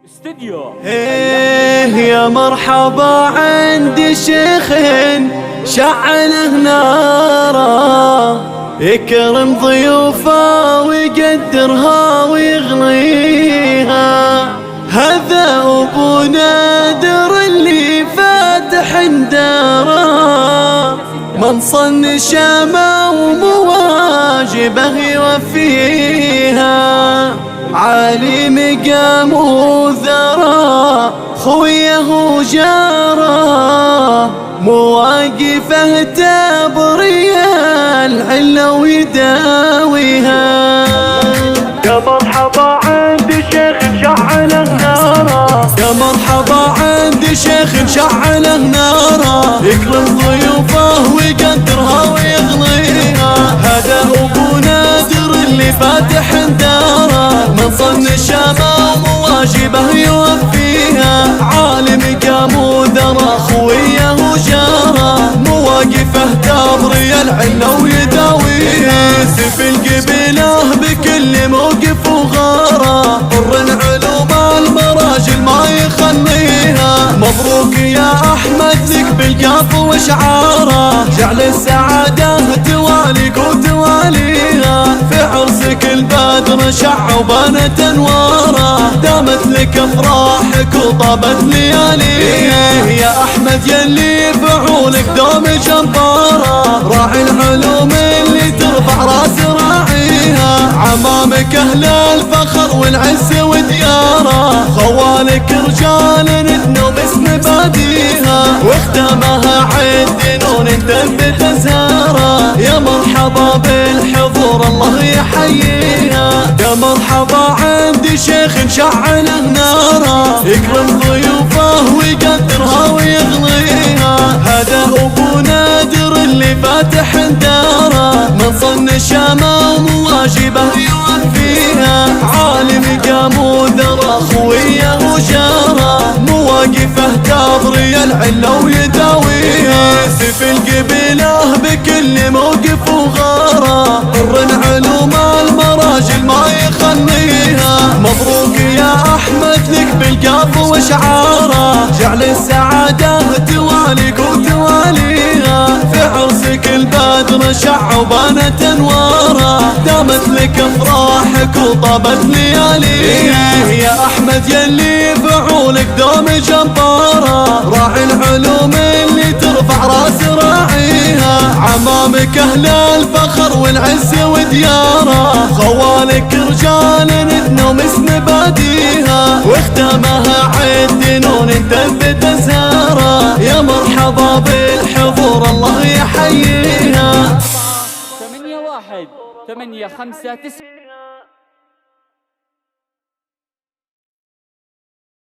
استديو. يا مرحبا عندي شيخ شعله ناره، يكرم ضيوفه ويقدرها ويغنيها. هذا ابو نادر اللي فاتح داره، من صن شامه ومواجبه يوفيها. عالي مقام وذرى خويه وجاره، مواقفه تبري العلة ويداويها. يا مرحبا عندي شيخ مشعله ناره، يا مرحبا عندي شيخ مشعله ناره، يكرم ضيوفه ويقدرها ويغنيها. هذا ابو نادر اللي فاتح داره، من صن الشامه ومواجبه يوفيها. عالم قام وذرى خويه وجاره، مواقفه تبري العله ويداويها. سيف القبيله بكل موقف وغاره، طر علوم المراجل ما يخليها. مبروك يا احمد لك بالقاف وشعاره، جعل السعاده تواليك وتواليها. في عرسك البدر شع وبانت انواره، دامت لك افراحك وطابت لياليها. يا احمد يلي فعولك دوم جباره، راعي العلوم اللي ترفع راس راعيها. عمامك اهل الفخر والعز ودياره، خوالك رجال ندنوا باسم باديها. واختامها عد نون تثبت ازهاره، يا مرحبا بالحضور الله يحييها. يا مرحبا عندي شيخ مشعله ناره، يكرم ضيوفه ويقدرها ويغنيها. هذا ابو نادر اللي فاتح داره، من صن الشامه ومواجبه يوفيها. عالم قام وذرى خويه وجاره، مواقفه تبري العله ويداويها. سيف القبيله بكل موقف وغاره، طر علوم المراجل ما يخليها. مبروك يا احمد لك بالقاف وشعاره، جعل السعاده تواليك وتواليها. في عرسك البدر شع وبانت انواره، دامت لك افراحك وطابت لياليها. يا احمد يلي فعولك دوم جباره، راعي العلوم اللي ترفع راس راعيها. عمامك اهل الفخر والعز ودياره، خوالك رجال ندنوا باسم باديها. واختامها عد نون تثبت ازهاره، يا مرحبا بالحضور الله يحييها. 81 859